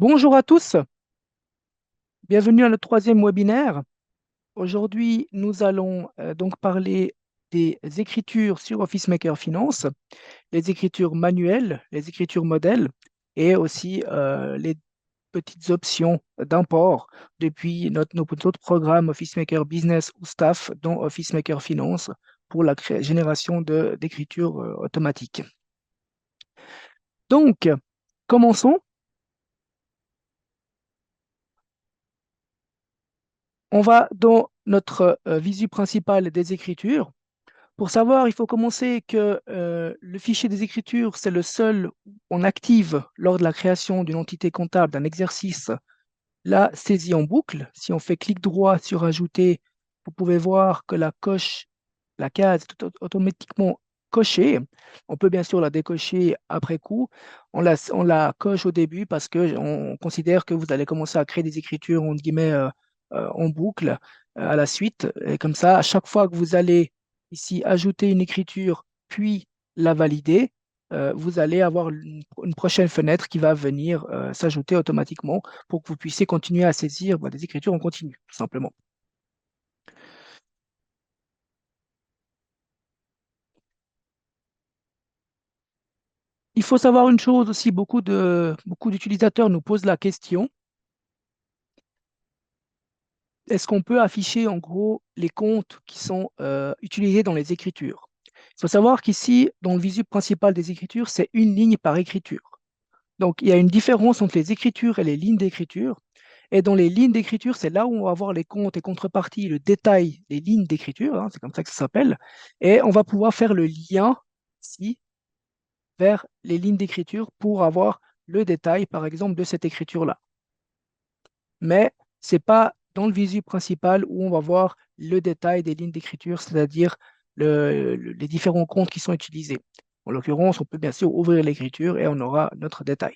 Bonjour à tous, bienvenue à notre troisième webinaire. Aujourd'hui, nous allons donc parler des écritures sur Office Maker Finance, les écritures manuelles, les écritures modèles et aussi les petites options d'import depuis nos autres programmes Office Maker Business ou Staff, dont Office Maker Finance pour la génération d'écritures automatiques. Donc, commençons. On va dans notre visu principal des écritures. Pour savoir, il faut commencer que le fichier des écritures, c'est le seul où on active lors de la création d'une entité comptable, d'un exercice, la saisie en boucle. Si on fait clic droit sur Ajouter, vous pouvez voir que la case est automatiquement cochée. On peut bien sûr la décocher après coup. On la coche au début parce qu'on considère que vous allez commencer à créer des écritures entre guillemets, en boucle à la suite. Et comme ça, à chaque fois que vous allez ici ajouter une écriture, puis la valider, vous allez avoir une prochaine fenêtre qui va venir s'ajouter automatiquement pour que vous puissiez continuer à saisir des écritures en continu, tout simplement. Il faut savoir une chose aussi, beaucoup d'utilisateurs nous posent la question, est-ce qu'on peut afficher en gros les comptes qui sont utilisés dans les écritures? Il faut savoir qu'ici, dans le visu principal des écritures, c'est une ligne par écriture. Donc, il y a une différence entre les écritures et les lignes d'écriture. Et dans les lignes d'écriture, c'est là où on va voir les comptes et contreparties, le détail des lignes d'écriture, hein, c'est comme ça que ça s'appelle. Et on va pouvoir faire le lien ici vers les lignes d'écriture pour avoir le détail, par exemple, de cette écriture-là. Mais ce n'est pas dans le visu principal où on va voir le détail des lignes d'écriture, c'est-à-dire les différents comptes qui sont utilisés. En l'occurrence, on peut bien sûr ouvrir l'écriture et on aura notre détail.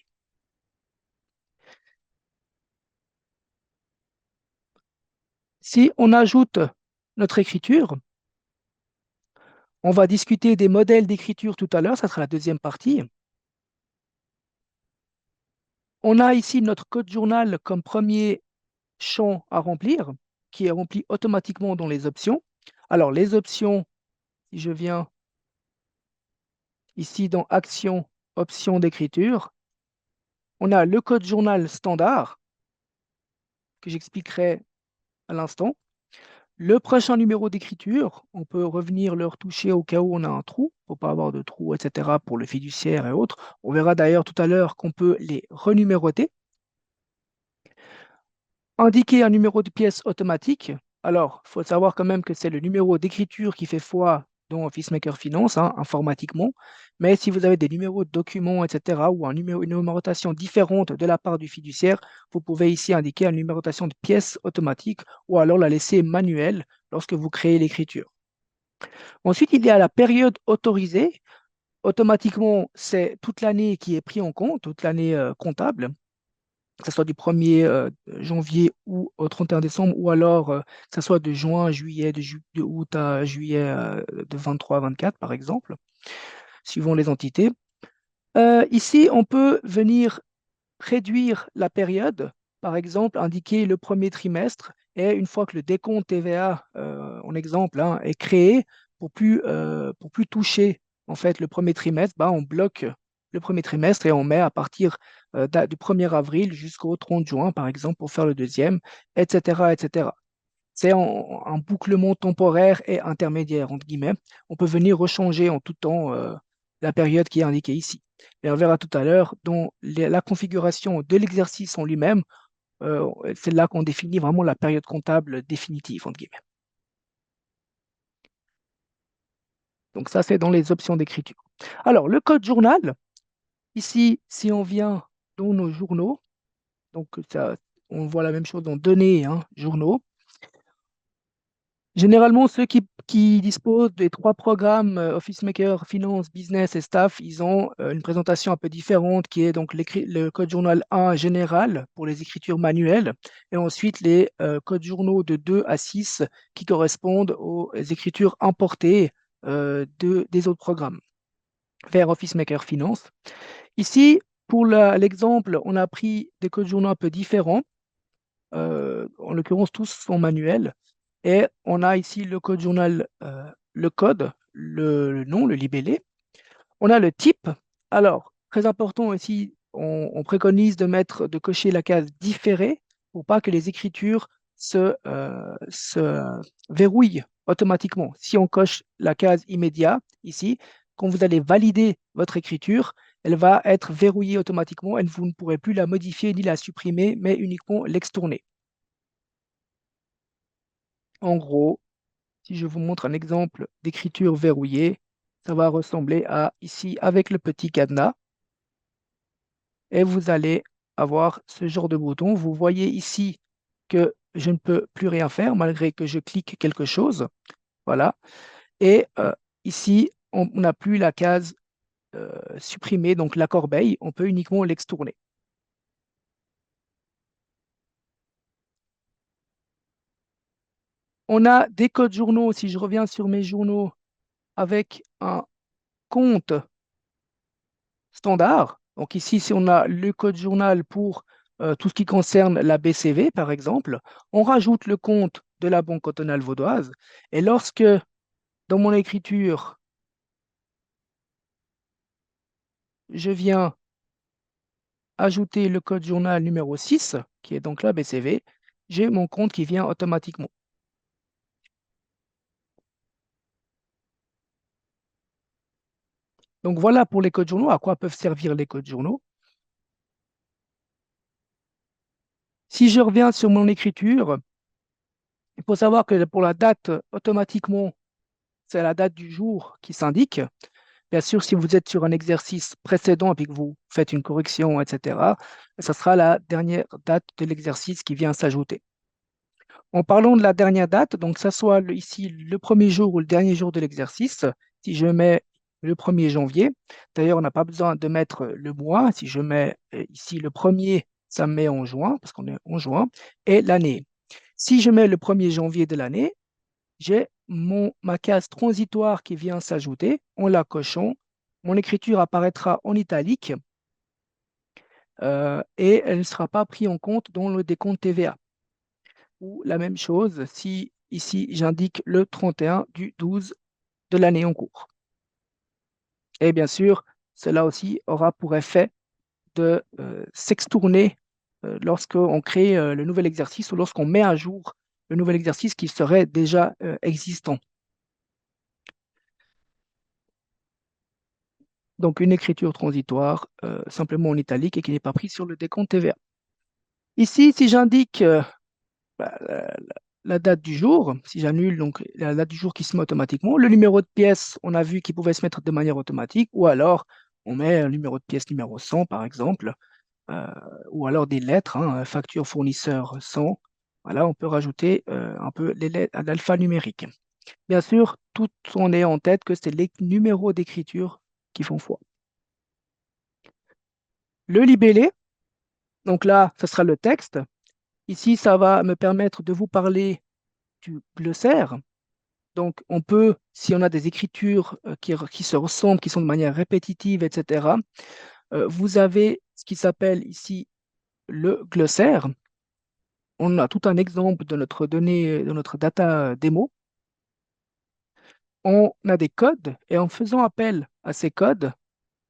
Si on ajoute notre écriture, on va discuter des modèles d'écriture tout à l'heure, ça sera la deuxième partie. On a ici notre code journal comme premier champ à remplir, qui est rempli automatiquement dans les options. Alors, les options, si je viens ici dans Action, options d'écriture, on a le code journal standard, que j'expliquerai à l'instant. Le prochain numéro d'écriture, on peut revenir le retoucher au cas où on a un trou, pour ne pas avoir de trou, etc., pour le fiduciaire et autres. On verra d'ailleurs tout à l'heure qu'on peut les renuméroter. Indiquer un numéro de pièce automatique. Alors, il faut savoir quand même que c'est le numéro d'écriture qui fait foi dans Office Maker Finance, hein, informatiquement. Mais si vous avez des numéros de documents, etc., ou une numérotation différente de la part du fiduciaire, vous pouvez ici indiquer une numérotation de pièce automatique ou alors la laisser manuelle lorsque vous créez l'écriture. Ensuite, il y a la période autorisée. Automatiquement, c'est toute l'année qui est prise en compte, toute l'année comptable, que ce soit du 1er janvier ou au 31 décembre, ou alors que ce soit de juin à juillet, de août à juillet de 23 à 24, par exemple, suivant les entités. Ici, on peut venir réduire la période, par exemple, indiquer le premier trimestre, et une fois que le décompte TVA, en exemple, hein, est créé, pour plus toucher en fait le premier trimestre, bah, on bloque le premier trimestre et on met à partir du 1er avril jusqu'au 30 juin, par exemple, pour faire le deuxième, etc., etc. C'est un bouclement temporaire et intermédiaire, entre guillemets. On peut venir rechanger en tout temps la période qui est indiquée ici. Et on verra tout à l'heure, dans la configuration de l'exercice en lui-même, c'est là qu'on définit vraiment la période comptable définitive, entre guillemets. Donc ça, c'est dans les options d'écriture. Alors, le code journal, ici, si on vient dans nos journaux, donc ça, on voit la même chose dans Données, hein, journaux. Généralement, ceux qui disposent des trois programmes Office Maker, Finance, Business et Staff, ils ont une présentation un peu différente qui est donc le code journal 1 général pour les écritures manuelles et ensuite les codes journaux de 2 à 6 qui correspondent aux écritures importées des autres programmes vers Office Maker Finance. Ici, pour l'exemple, on a pris des codes journaux un peu différents. En l'occurrence, tous sont manuels. Et on a ici le code journal, le code, le nom, le libellé. On a le type. Alors, très important ici, on préconise de cocher la case différé pour pas que les écritures se verrouillent automatiquement. Si on coche la case immédiat ici, quand vous allez valider votre écriture, elle va être verrouillée automatiquement et vous ne pourrez plus la modifier ni la supprimer, mais uniquement l'extourner. En gros, si je vous montre un exemple d'écriture verrouillée, ça va ressembler à ici avec le petit cadenas et vous allez avoir ce genre de bouton. Vous voyez ici que je ne peux plus rien faire malgré que je clique quelque chose. Voilà. Et ici, on n'a plus la case supprimée, donc la corbeille. On peut uniquement l'extourner. On a des codes journaux. Si je reviens sur mes journaux avec un compte standard. Donc ici, si on a le code journal pour tout ce qui concerne la BCV, par exemple, on rajoute le compte de la Banque cantonale vaudoise. Et lorsque, dans mon écriture, je viens ajouter le code journal numéro 6, qui est donc la BCV, j'ai mon compte qui vient automatiquement. Donc voilà pour les codes journaux, à quoi peuvent servir les codes journaux. Si je reviens sur mon écriture, il faut savoir que pour la date, automatiquement, c'est la date du jour qui s'indique. Bien sûr, si vous êtes sur un exercice précédent et puis que vous faites une correction, etc., ce sera la dernière date de l'exercice qui vient s'ajouter. En parlant de la dernière date, donc ça soit ici le premier jour ou le dernier jour de l'exercice, si je mets le 1er janvier, d'ailleurs, on n'a pas besoin de mettre le mois. Si je mets ici le premier, ça me met en juin, parce qu'on est en juin, et l'année. Si je mets le 1er janvier de l'année, j'ai ma case transitoire qui vient s'ajouter. En la cochant, mon écriture apparaîtra en italique et elle ne sera pas prise en compte dans le décompte TVA. Ou la même chose si ici j'indique le 31 du 12 de l'année en cours. Et bien sûr, cela aussi aura pour effet de s'extourner lorsqu'on crée le nouvel exercice ou lorsqu'on met à jour le nouvel exercice qui serait déjà existant. Donc une écriture transitoire simplement en italique et qui n'est pas prise sur le décompte TVA. Ici, si j'indique la date du jour, si j'annule donc la date du jour qui se met automatiquement, le numéro de pièce, on a vu qu'il pouvait se mettre de manière automatique, ou alors on met un numéro de pièce numéro 100 par exemple, euh, ou alors des lettres, hein, facture fournisseur 100. Voilà, on peut rajouter un peu les lettres, l'alphanumérique. Bien sûr, tout en ayant en tête que c'est les numéros d'écriture qui font foi. Le libellé, donc là, ce sera le texte. Ici, ça va me permettre de vous parler du glossaire. Donc, on peut, si on a des écritures qui se ressemblent, qui sont de manière répétitive, etc., vous avez ce qui s'appelle ici le glossaire. On a tout un exemple de notre donnée, de notre data démo. On a des codes et en faisant appel à ces codes,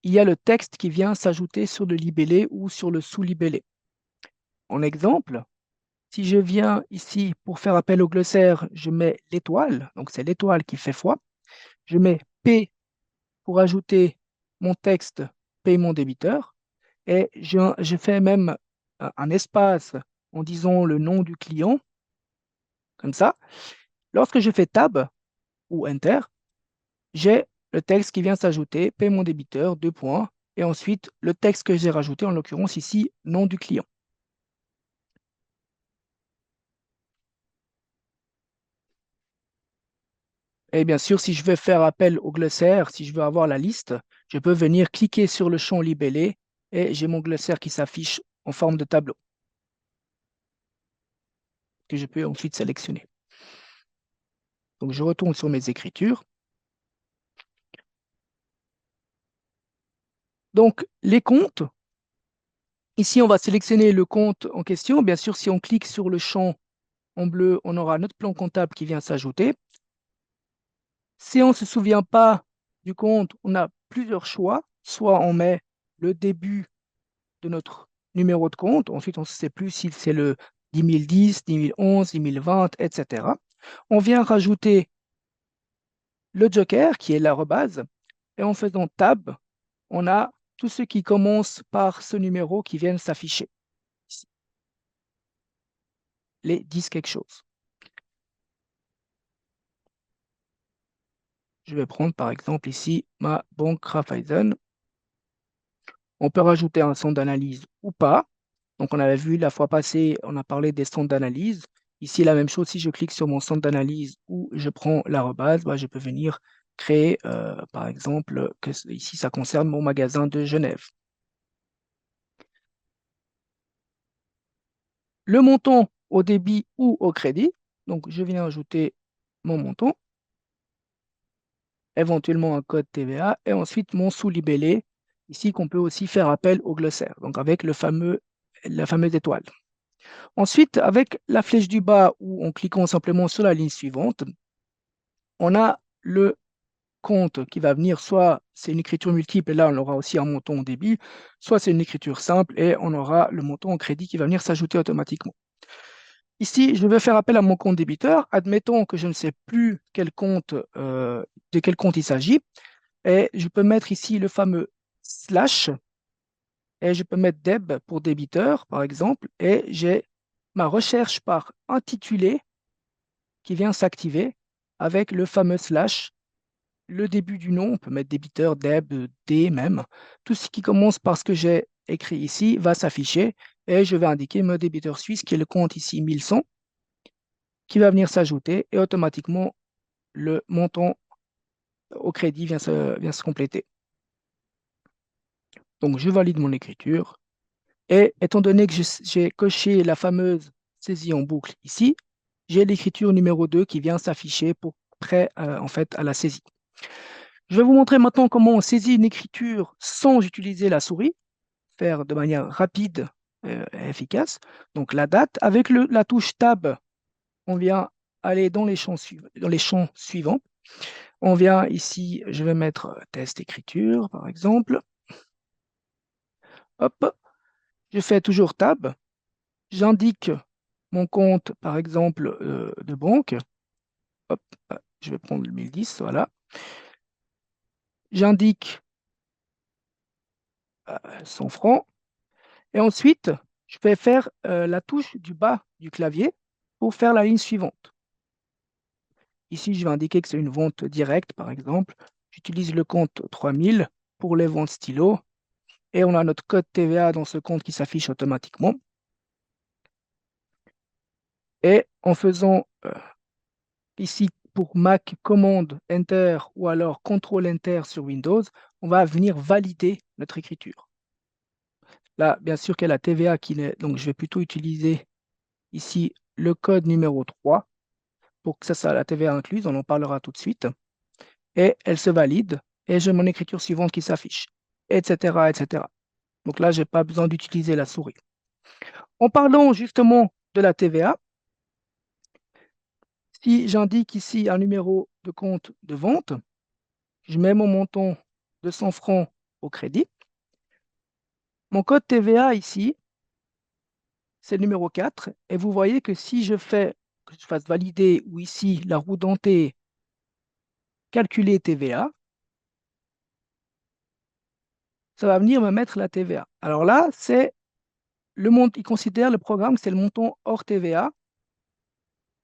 il y a le texte qui vient s'ajouter sur le libellé ou sur le sous-libellé. En exemple, si je viens ici pour faire appel au glossaire, je mets l'étoile, donc c'est l'étoile qui fait foi. Je mets P pour ajouter mon texte paiement débiteur et je fais même un espace en disant le nom du client, comme ça. Lorsque je fais Tab ou Enter, j'ai le texte qui vient s'ajouter, paiement débiteur, deux points, et ensuite le texte que j'ai rajouté, en l'occurrence ici, nom du client. Et bien sûr, si je veux faire appel au glossaire, si je veux avoir la liste, je peux venir cliquer sur le champ libellé et j'ai mon glossaire qui s'affiche en forme de tableau que je peux ensuite sélectionner. Donc, je retourne sur mes écritures. Donc, les comptes, Ici, on va sélectionner le compte en question. Bien sûr, si on clique sur le champ en bleu, on aura notre plan comptable qui vient s'ajouter. Si on ne se souvient pas du compte, on a plusieurs choix. Soit on met le début de notre numéro de compte. Ensuite, on ne sait plus si c'est le 10 010, 10 011, 10 020, etc. On vient rajouter le joker qui est l'arrobase. Et en faisant tab, on a tous ceux qui commencent par ce numéro qui viennent s'afficher. Ici, les 10 quelque chose. Je vais prendre par exemple ici ma banque Raiffeisen. On peut rajouter un centre d'analyse ou pas. Donc, on avait vu la fois passée, on a parlé des centres d'analyse. Ici, la même chose, si je clique sur mon centre d'analyse ou je prends l'arrobase, bah, je peux venir créer, par exemple, ici, ça concerne mon magasin de Genève. Le montant au débit ou au crédit. Donc, je viens ajouter mon montant, éventuellement un code TVA et ensuite mon sous-libellé, ici qu'on peut aussi faire appel au glossaire, donc avec la fameuse étoile. Ensuite, avec la flèche du bas ou en cliquant simplement sur la ligne suivante, on a le compte qui va venir, soit c'est une écriture multiple et là on aura aussi un montant au débit, soit c'est une écriture simple et on aura le montant en crédit qui va venir s'ajouter automatiquement. Ici, je vais faire appel à mon compte débiteur. Admettons que je ne sais plus de quel compte il s'agit. Et je peux mettre ici le fameux slash et je peux mettre deb pour débiteur, par exemple. Et j'ai ma recherche par intitulé qui vient s'activer avec le fameux slash, le début du nom. On peut mettre débiteur, deb, d même. Tout ce qui commence par ce que j'ai écrit ici va s'afficher et je vais indiquer mon débiteur suisse qui est le compte ici 1100 qui va venir s'ajouter et automatiquement le montant au crédit vient se compléter. Donc, je valide mon écriture et étant donné que j'ai coché la fameuse saisie en boucle ici, j'ai l'écriture numéro 2 qui vient s'afficher pour prêt en fait à la saisie. Je vais vous montrer maintenant comment on saisit une écriture sans utiliser la souris, faire de manière rapide et efficace. Donc la date, avec la touche Tab, on vient aller dans les champs suivants. On vient ici, je vais mettre test écriture, par exemple. Hop, je fais toujours Tab. J'indique mon compte, par exemple, de banque. Hop, je vais prendre le 1010, voilà. J'indique 100 francs. Et ensuite, je vais faire la touche du bas du clavier pour faire la ligne suivante. Ici, je vais indiquer que c'est une vente directe, par exemple. J'utilise le compte 3000 pour les ventes stylo. Et on a notre code TVA dans ce compte qui s'affiche automatiquement. Et en faisant ici pour Mac, commande Enter ou alors CTRL Enter sur Windows, on va venir valider notre écriture. Là, bien sûr qu'il y a la TVA qui n'est, donc je vais plutôt utiliser ici le code numéro 3 pour que ça soit la TVA incluse, on en parlera tout de suite. Et elle se valide et j'ai mon écriture suivante qui s'affiche, etc., etc. Donc là, je n'ai pas besoin d'utiliser la souris. En parlant justement de la TVA, si j'indique ici un numéro de compte de vente, je mets mon montant de 100 francs au crédit. Mon code TVA ici, c'est le numéro 4. Et vous voyez que si je fais que je fasse valider ou ici la roue dentée calculer TVA, ça va venir me mettre la TVA. Alors là, c'est le montant, il considère le programme que c'est le montant hors TVA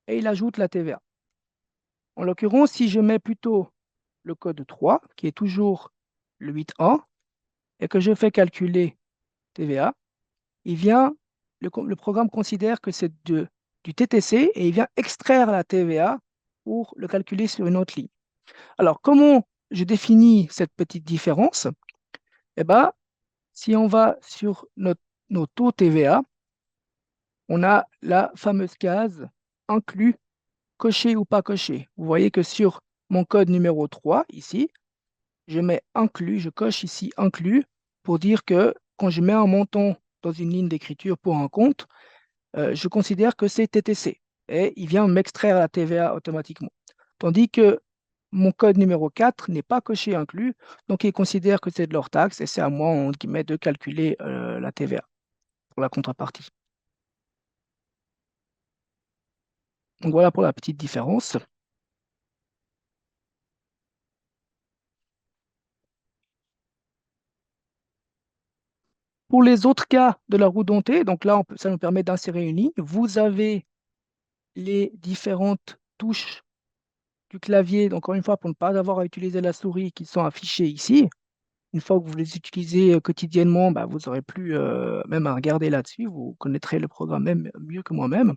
et il ajoute la TVA. En l'occurrence, si je mets plutôt le code 3, qui est toujours le 8.1, et que je fais calculer TVA, le programme considère que c'est du TTC et il vient extraire la TVA pour le calculer sur une autre ligne. Alors, comment je définis cette petite différence? Eh bien, si on va sur nos taux TVA, on a la fameuse case inclus, coché ou pas coché. Vous voyez que sur mon code numéro 3, ici, je mets inclus, je coche ici inclus pour dire que quand je mets un montant dans une ligne d'écriture pour un compte, je considère que c'est TTC et il vient m'extraire la TVA automatiquement. Tandis que mon code numéro 4 n'est pas coché inclus, donc il considère que c'est de leur taxe et c'est à moi, entre guillemets, de calculer la TVA pour la contrepartie. Donc voilà pour la petite différence. Pour les autres cas de la roue dentée, donc là, ça nous permet d'insérer une ligne. Vous avez les différentes touches du clavier, donc encore une fois, pour ne pas avoir à utiliser la souris qui sont affichées ici. Une fois que vous les utilisez quotidiennement, bah, vous n'aurez plus même à regarder là-dessus. Vous connaîtrez le programme même mieux que moi-même.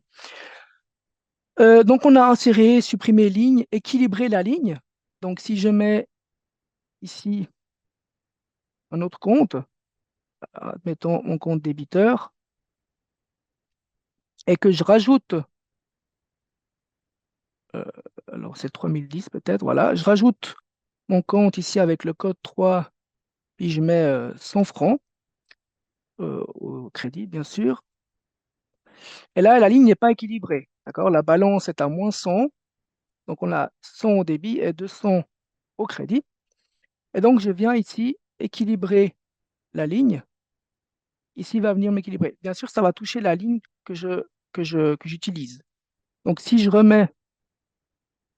Donc, on a inséré, supprimé ligne, équilibré la ligne. Donc, si je mets ici un autre compte, admettons mon compte débiteur, et que je rajoute, euh, alors c'est 3010 peut-être, voilà, je rajoute mon compte ici avec le code 3, puis je mets 100 francs au crédit, bien sûr. Et là, la ligne n'est pas équilibrée. D'accord? La balance est à moins 100. Donc, on a 100 au débit et 200 au crédit. Et donc, je viens ici équilibrer la ligne. Ici, il va venir m'équilibrer. Bien sûr, ça va toucher la ligne que j'utilise. Donc, si je remets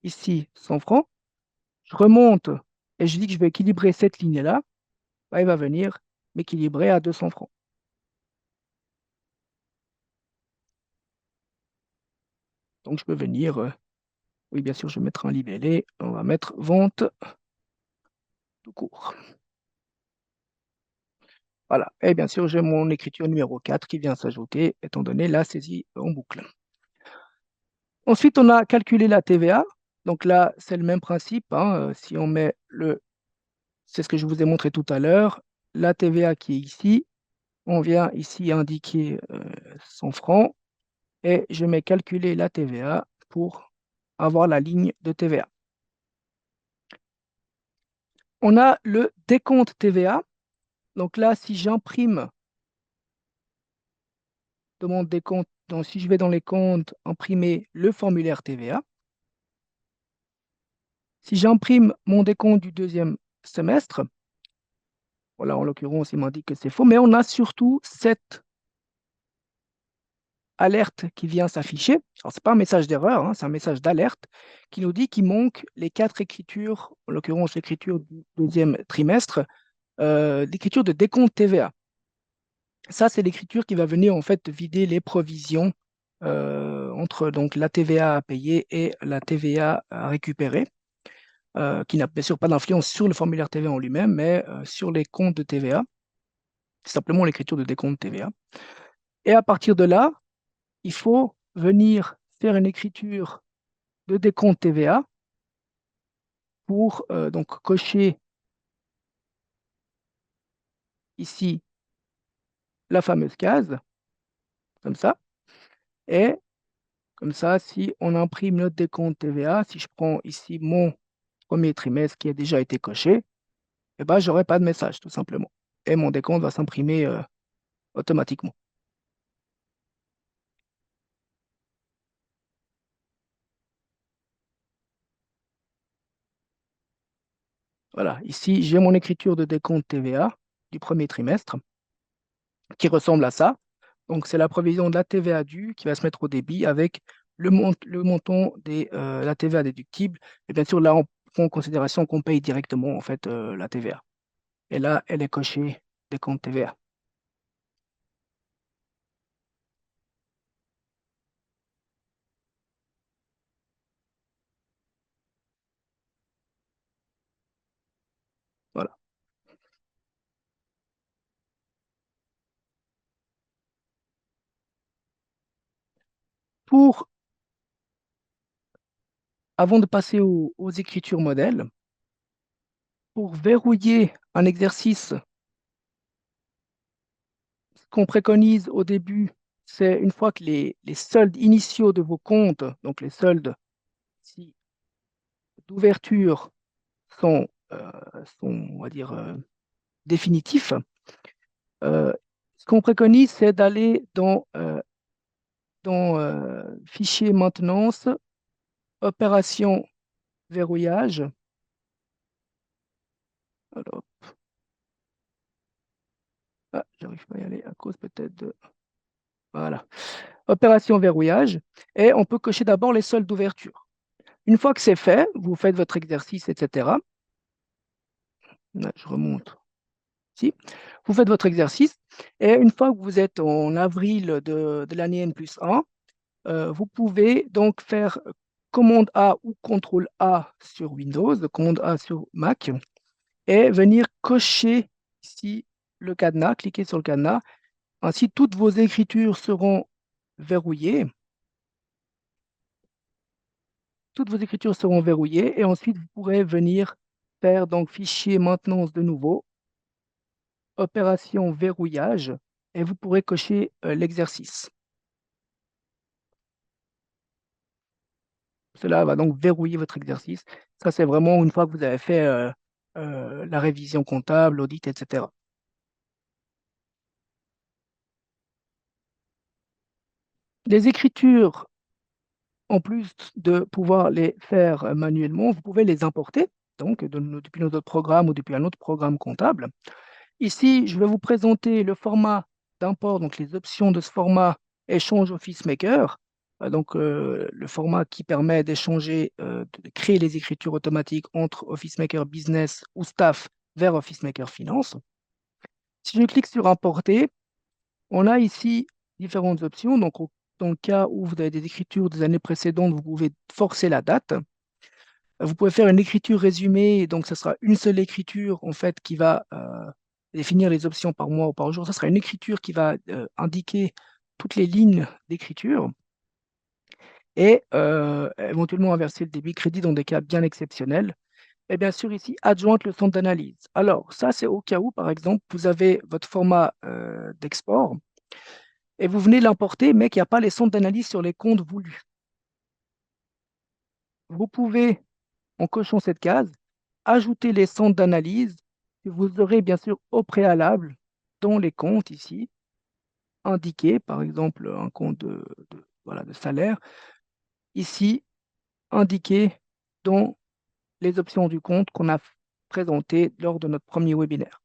ici 100 francs, je remonte et je dis que je vais équilibrer cette ligne-là, bah, il va venir m'équilibrer à 200 francs. Donc, je peux venir, oui, bien sûr, je vais mettre un libellé. On va mettre vente tout court. Voilà. Et bien sûr, j'ai mon écriture numéro 4 qui vient s'ajouter, étant donné la saisie en boucle. Ensuite, on a calculé la TVA. Donc là, c'est le même principe, hein. Si on met c'est ce que je vous ai montré tout à l'heure, la TVA qui est ici, on vient ici indiquer 100 francs et je mets calculer la TVA pour avoir la ligne de TVA. On a le décompte TVA. Donc là, si j'imprime de mon décompte, donc si je vais dans les comptes, imprimer le formulaire TVA, si j'imprime mon décompte du deuxième semestre, voilà, en l'occurrence, il m'indique que c'est faux, mais on a surtout cette alerte qui vient s'afficher. Alors, ce n'est pas un message d'erreur, hein, c'est un message d'alerte qui nous dit qu'il manque les quatre écritures, en l'occurrence l'écriture du deuxième trimestre, l'écriture de décompte TVA. Ça, c'est l'écriture qui va venir en fait vider les provisions entre donc, la TVA à payer et la TVA à récupérer, qui n'a bien sûr pas d'influence sur le formulaire TVA en lui-même, mais sur les comptes de TVA. C'est simplement l'écriture de décompte TVA. Et à partir de là, il faut venir faire une écriture de décompte TVA pour donc cocher ici la fameuse case, comme ça. Et comme ça, si on imprime notre décompte TVA, si je prends ici mon premier trimestre qui a déjà été coché, eh ben, je n'aurai pas de message, tout simplement. Et mon décompte va s'imprimer automatiquement. Voilà, ici, j'ai mon écriture de décompte TVA du premier trimestre qui ressemble à ça. Donc, c'est la provision de la TVA due qui va se mettre au débit avec le montant de la TVA déductible. Et bien sûr, là, on prend en considération qu'on paye directement en fait la TVA. Et là, elle est cochée des comptes TVA. Voilà. Pour, avant de passer aux écritures modèles, pour verrouiller un exercice, ce qu'on préconise au début, c'est une fois que les soldes initiaux de vos comptes, donc les soldes ici, d'ouverture, sont, on va dire, définitifs, euh, Ce qu'on préconise, c'est d'aller dans fichier maintenance, opération verrouillage. Alors, j'arrive pas à y aller à cause peut-être de... Voilà. Opération verrouillage. Et on peut cocher d'abord les soldes d'ouverture. Une fois que c'est fait, vous faites votre exercice, etc. Là, je remonte ici. Vous faites votre exercice. Et une fois que vous êtes en avril de l'année N+1, vous pouvez donc faire commande A ou contrôle A sur Windows, commande A sur Mac, et venir cocher ici le cadenas, cliquer sur le cadenas. Ainsi, toutes vos écritures seront verrouillées. Toutes vos écritures seront verrouillées et ensuite vous pourrez venir faire donc fichier maintenance de nouveau, opération verrouillage, et vous pourrez cocher l'exercice. Cela va donc verrouiller votre exercice. Ça, c'est vraiment une fois que vous avez fait la révision comptable, l'audit, etc. Les écritures, en plus de pouvoir les faire manuellement, vous pouvez les importer, donc depuis notre programme ou depuis un autre programme comptable. Ici, je vais vous présenter le format d'import, donc les options de ce format Échange Office Maker, le format qui permet d'échanger, de créer les écritures automatiques entre Office Maker Business ou Staff vers Office Maker Finance. Si je clique sur Importer, on a ici différentes options. Donc, dans le cas où vous avez des écritures des années précédentes, vous pouvez forcer la date. Vous pouvez faire une écriture résumée, donc ce sera une seule écriture en fait qui va définir les options par mois ou par jour. Ce sera une écriture qui va indiquer toutes les lignes d'écriture et éventuellement inverser le débit crédit dans des cas bien exceptionnels. Et bien sûr ici, adjointe le centre d'analyse. Alors ça, c'est au cas où, par exemple, vous avez votre format d'export et vous venez l'importer, mais qu'il n'y a pas les centres d'analyse sur les comptes voulus. Vous pouvez, en cochant cette case, ajouter les centres d'analyse que vous aurez bien sûr au préalable dans les comptes ici, indiqués, par exemple un compte voilà, de salaire, ici indiqué dans les options du compte qu'on a présenté lors de notre premier webinaire.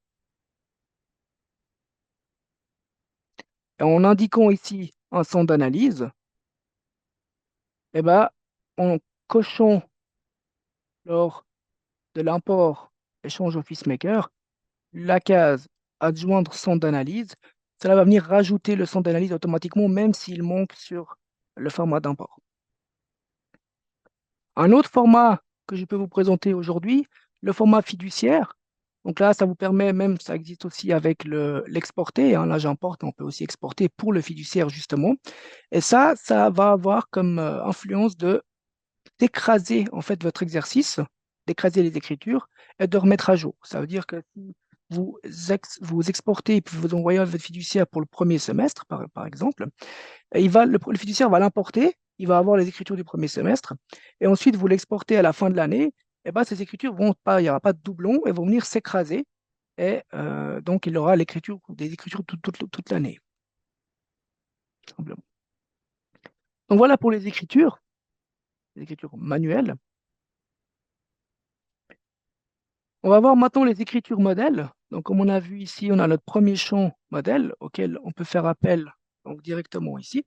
Et en indiquant ici un centre d'analyse, eh ben, en cochant lors de l'import échange Office Maker, la case adjoindre centre d'analyse, cela va venir rajouter le centre d'analyse automatiquement, même s'il manque sur le format d'import. Un autre format que je peux vous présenter aujourd'hui, le format fiduciaire. Donc là, ça vous permet même, ça existe aussi avec l'exporter. Là, j'importe, on peut aussi exporter pour le fiduciaire, justement. Et ça va avoir comme influence d'écraser en fait votre exercice, d'écraser les écritures et de remettre à jour. Ça veut dire que si vous exportez et puis vous envoyez à votre fiduciaire pour le premier semestre, par exemple, et le fiduciaire va l'importer, il va avoir les écritures du premier semestre, et ensuite vous l'exportez à la fin de l'année, et ben, ces écritures vont pas, il n'y aura pas de doublons, elles vont venir s'écraser, et donc il aura des écritures toute l'année, simplement. Donc voilà pour les écritures manuelles. On va voir maintenant les écritures modèles. Donc, comme on a vu ici, on a notre premier champ modèle auquel on peut faire appel donc, directement ici.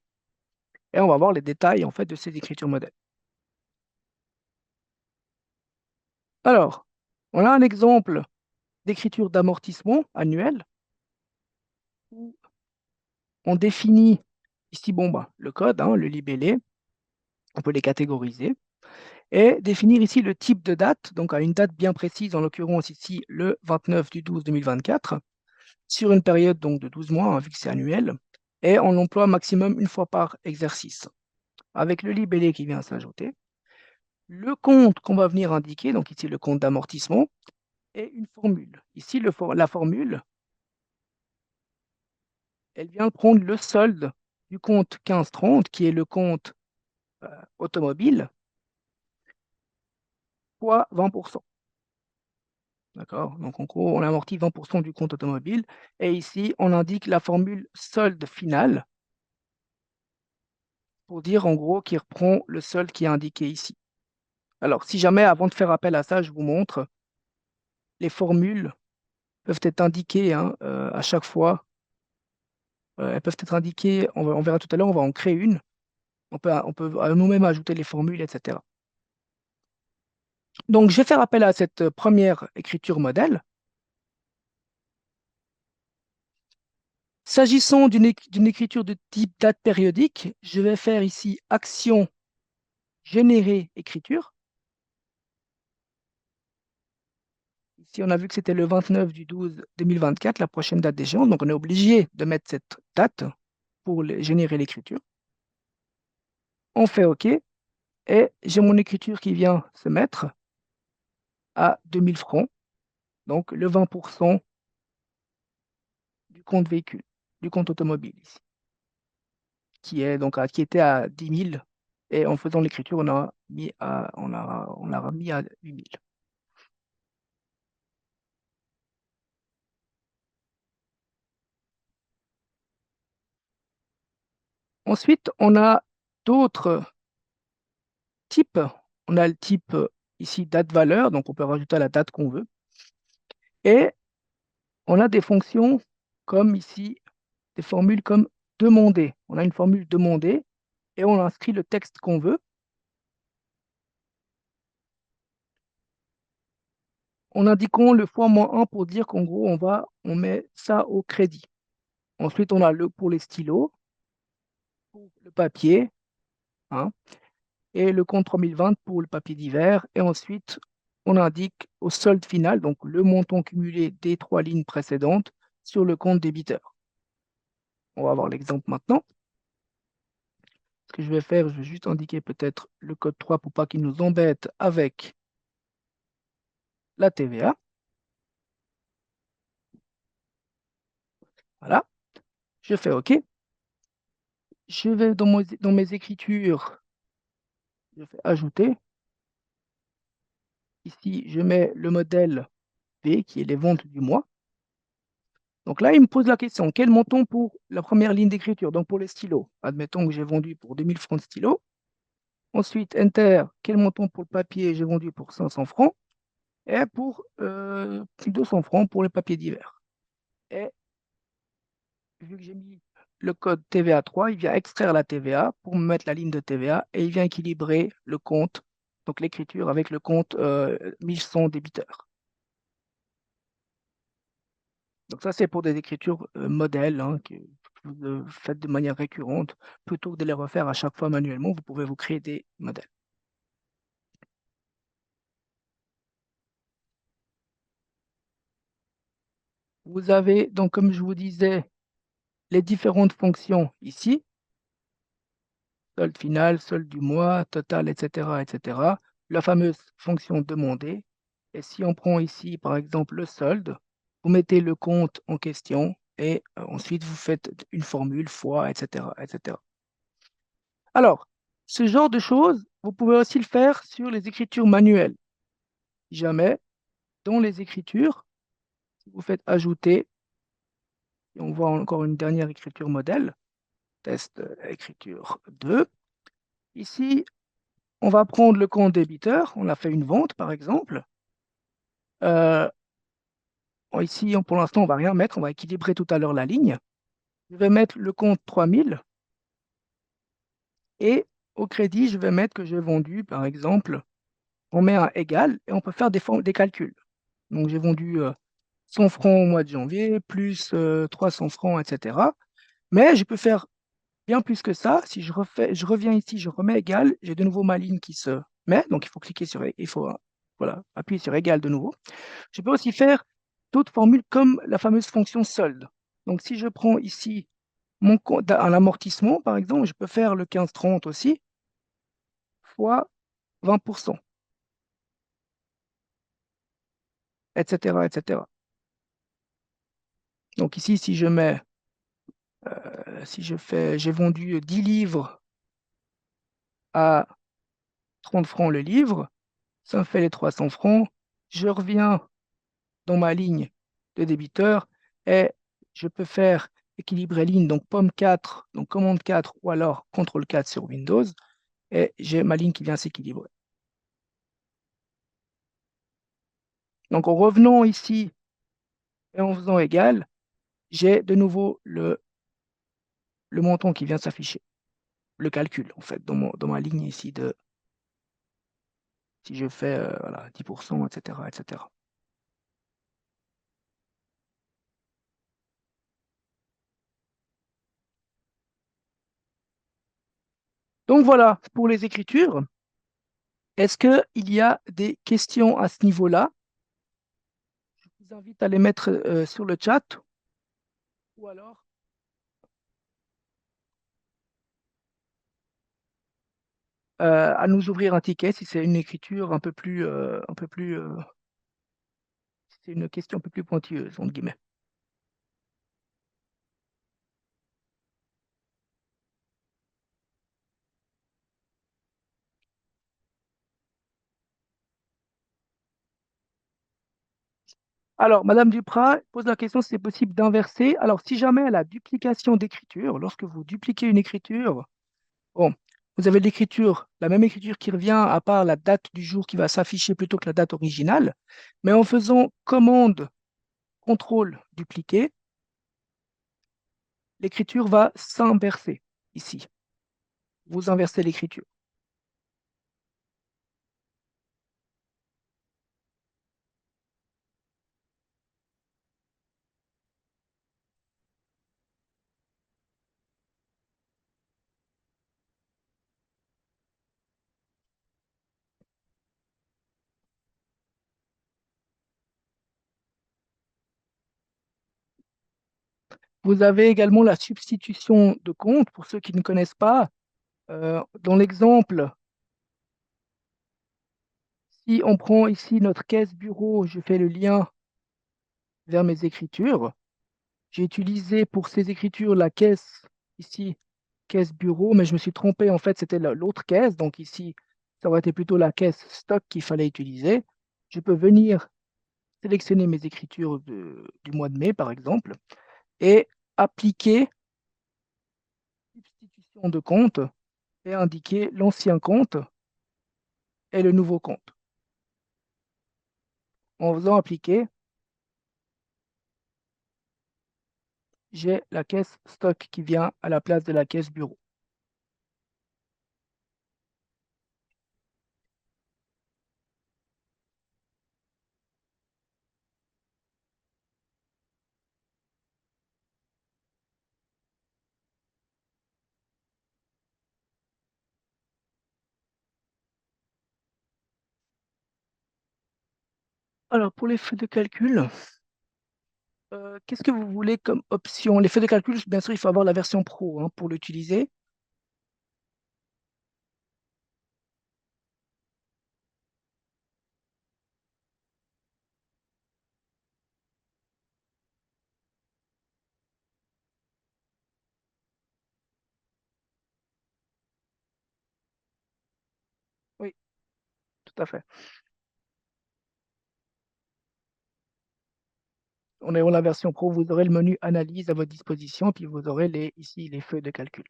Et on va voir les détails en fait de ces écritures modèles. Alors, on a un exemple d'écriture d'amortissement annuel où on définit ici bon, bah, le code, le libellé, on peut les catégoriser et définir ici le type de date, donc à une date bien précise, en l'occurrence ici le 29/12/2024, sur une période donc de 12 mois, vu que c'est annuel, et on l'emploie maximum une fois par exercice, avec le libellé qui vient s'ajouter, le compte qu'on va venir indiquer, donc ici le compte d'amortissement, et une formule. Ici, la formule, elle vient prendre le solde du compte 1530, qui est le compte automobile, fois 20%. D'accord? Donc, en gros, on amortit 20% du compte automobile. Et ici, on indique la formule solde finale pour dire, en gros, qu'il reprend le solde qui est indiqué ici. Alors, si jamais, avant de faire appel à ça, je vous montre, les formules peuvent être indiquées hein, à chaque fois. Elles peuvent être indiquées, on verra tout à l'heure, on va en créer une. On peut nous-mêmes ajouter les formules, etc. Donc, je vais faire appel à cette première écriture modèle. S'agissant d'une écriture de type date périodique, je vais faire ici action générer écriture. Ici, on a vu que c'était le 29 du 12 2024, la prochaine date d'échéance. Donc, on est obligé de mettre cette date pour générer l'écriture. On fait OK. Et j'ai mon écriture qui vient se mettre à 2000 francs. Donc, le 20% du compte véhicule, du compte automobile ici, qui était à 10 000. Et en faisant l'écriture, on a mis à 8 000. Ensuite, on a d'autres types. On a le type ici date-valeur, donc on peut rajouter la date qu'on veut. Et on a des fonctions comme ici, des formules comme demander. On a une formule demander et on inscrit le texte qu'on veut en indiquant le fois -1 pour dire qu'en gros, on met ça au crédit. Ensuite, on a pour les stylos, pour le papier, hein, et le compte 3020 pour le papier divers. Et ensuite, on indique au solde final, donc le montant cumulé des 3 lignes précédentes sur le compte débiteur. On va voir l'exemple maintenant. Ce que je vais faire, je vais juste indiquer peut-être le code 3 pour pas qu'il nous embête avec la TVA. Voilà, je fais OK. Je vais dans mes écritures, je fais ajouter. Ici, je mets le modèle P qui est les ventes du mois. Donc là, il me pose la question, quel montant pour la première ligne d'écriture, donc pour les stylos? Admettons que j'ai vendu pour 2000 francs de stylos. Ensuite, Enter, quel montant pour le papier? J'ai vendu pour 500 francs. Et pour 200 francs pour les papiers divers. Et vu que j'ai mis le code TVA 3, il vient extraire la TVA pour me mettre la ligne de TVA et il vient équilibrer le compte, donc l'écriture avec le compte 1100 débiteurs. Donc ça, c'est pour des écritures modèles hein, que vous faites de manière récurrente. Plutôt que de les refaire à chaque fois manuellement, vous pouvez vous créer des modèles. Vous avez, donc comme je vous disais, les différentes fonctions ici. Solde final, solde du mois, total, etc., etc. La fameuse fonction demander. Et si on prend ici, par exemple, le solde, vous mettez le compte en question et ensuite vous faites une formule fois, etc., etc. Alors, ce genre de choses, vous pouvez aussi le faire sur les écritures manuelles. Si jamais, dans les écritures, si vous faites ajouter, et on voit encore une dernière écriture modèle, test écriture 2. Ici, on va prendre le compte débiteur, on a fait une vente par exemple. Euh, Ici, pour l'instant, on ne va rien mettre, on va équilibrer tout à l'heure la ligne. Je vais mettre le compte 3000 et au crédit, je vais mettre que j'ai vendu par exemple, on met un égal et on peut faire des calculs. Donc j'ai vendu 100 francs au mois de janvier, plus 300 francs, etc. Mais je peux faire bien plus que ça. Si je reviens ici, je remets égal, j'ai de nouveau ma ligne qui se met. Donc il faut cliquer sur, il faut voilà, appuyer sur égal de nouveau. Je peux aussi faire d'autres formules comme la fameuse fonction solde. Donc si je prends ici un amortissement, par exemple, je peux faire le 15-30 aussi, fois 20%, etc., etc. Donc ici, si je mets, si je fais, j'ai vendu 10 livres à 30 francs le livre, ça me fait les 300 francs. Je reviens dans ma ligne de débiteur et je peux faire équilibrer ligne, donc pomme 4, donc commande 4 ou alors contrôle 4 sur Windows et j'ai ma ligne qui vient s'équilibrer. Donc en revenant ici et en faisant égal, j'ai de nouveau le montant qui vient s'afficher, le calcul en fait, dans ma ligne ici de si je fais voilà, 10%, etc., etc. Donc voilà pour les écritures. Est-ce qu'il y a des questions à ce niveau-là? Je vous invite à les mettre sur le chat ou alors à nous ouvrir un ticket si c'est une écriture si c'est une question un peu plus pointilleuse, entre guillemets. Alors, Madame Duprat pose la question si c'est possible d'inverser. Alors, si jamais la duplication d'écriture, lorsque vous dupliquez une écriture, bon, vous avez l'écriture, la même écriture qui revient à part la date du jour qui va s'afficher plutôt que la date originale, mais en faisant commande, contrôle, dupliquer, l'écriture va s'inverser ici. Vous inversez l'écriture. Vous avez également la substitution de compte pour ceux qui ne connaissent pas. Dans l'exemple, si on prend ici notre caisse bureau, je fais le lien vers mes écritures. J'ai utilisé pour ces écritures la caisse ici, caisse bureau, mais je me suis trompé. En fait, c'était l'autre caisse. Donc ici, ça aurait été plutôt la caisse stock qu'il fallait utiliser. Je peux venir sélectionner mes écritures du mois de mai, par exemple, et appliquer substitution de compte et indiquer l'ancien compte et le nouveau compte. En faisant appliquer, j'ai la caisse stock qui vient à la place de la caisse bureau. Alors, pour les feux de calcul, qu'est-ce que vous voulez comme option? Les feux de calcul, bien sûr, il faut avoir la version pro hein, pour l'utiliser. Oui, tout à fait. En ayant la version pro, vous aurez le menu analyse à votre disposition, puis vous aurez ici les feuilles de calcul.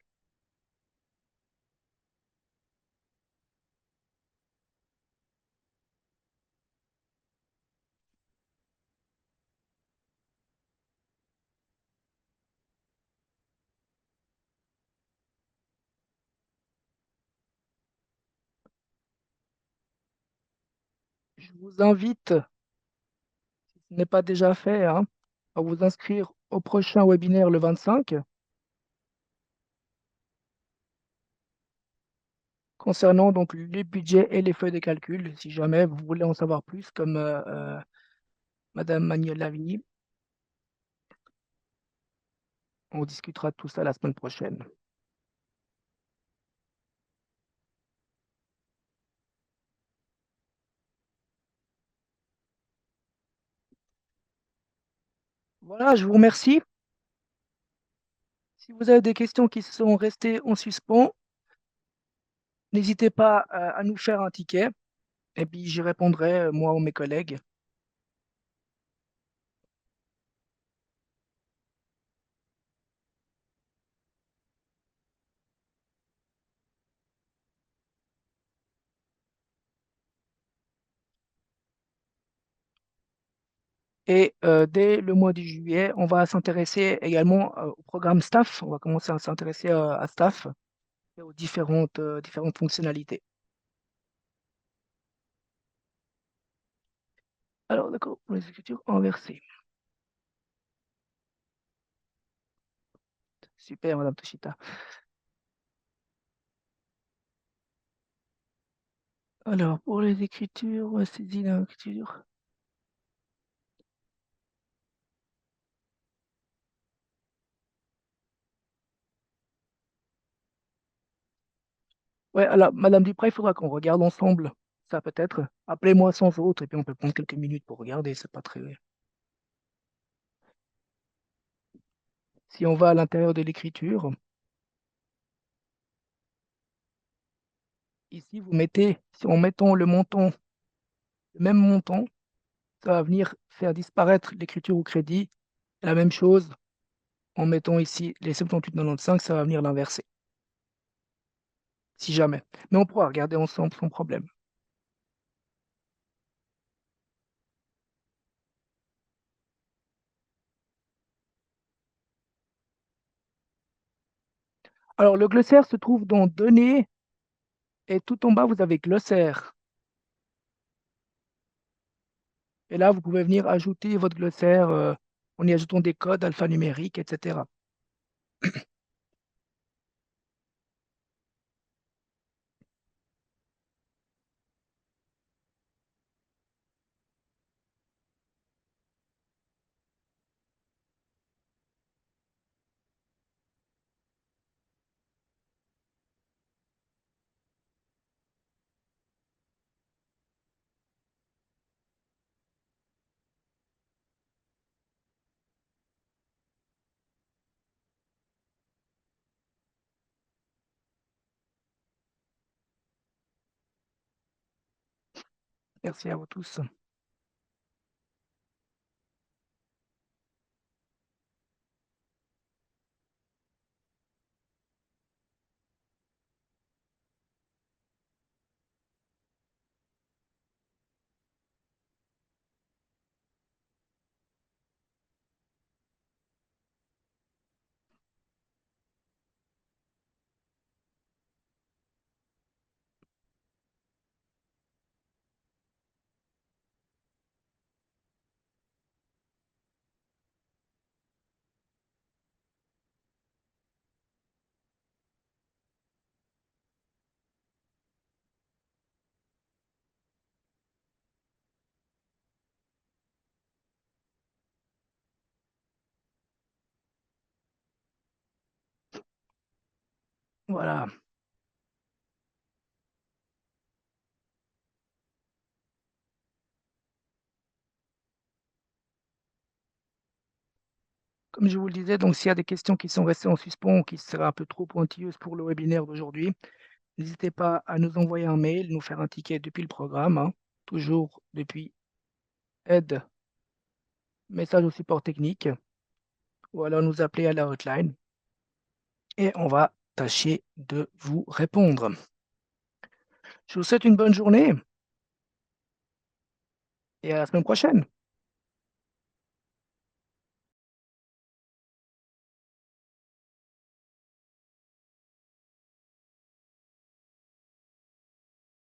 Je vous invite, si ce n'est pas déjà fait, hein, à vous inscrire au prochain webinaire le 25 concernant donc les budgets et les feuilles de calcul. Si jamais vous voulez en savoir plus, comme Madame Manuel Lavigny, on discutera de tout ça la semaine prochaine. Voilà, je vous remercie. Si vous avez des questions qui sont restées en suspens, n'hésitez pas à nous faire un ticket et puis j'y répondrai, moi ou mes collègues. Et dès le mois de juillet, on va s'intéresser également au programme Staff. On va commencer à s'intéresser à Staff et aux différentes fonctionnalités. Alors, d'accord, pour les écritures inversées. Super, Madame Toshita. Alors, pour les écritures, saisie d'écriture. Ouais, alors, Madame Dupré, il faudra qu'on regarde ensemble. Ça peut-être. Appelez-moi sans autre, et puis on peut prendre quelques minutes pour regarder. C'est pas très. Si on va à l'intérieur de l'écriture, ici, vous mettez, si en mettant le montant, le même montant, ça va venir faire disparaître l'écriture au crédit. La même chose, en mettant ici les 78,95, ça va venir l'inverser, si jamais. Mais on pourra regarder ensemble sans problème. Alors, le glossaire se trouve dans Données, et tout en bas, vous avez Glossaire. Et là, vous pouvez venir ajouter votre glossaire en y ajoutant des codes alphanumériques, etc. Merci à vous tous. Voilà. Comme je vous le disais, donc s'il y a des questions qui sont restées en suspens ou qui seraient un peu trop pointilleuses pour le webinaire d'aujourd'hui, n'hésitez pas à nous envoyer un mail, nous faire un ticket depuis le programme, hein, toujours depuis aide, message au support technique, ou alors nous appeler à la hotline et on va tâcher de vous répondre. Je vous souhaite une bonne journée et à la semaine prochaine.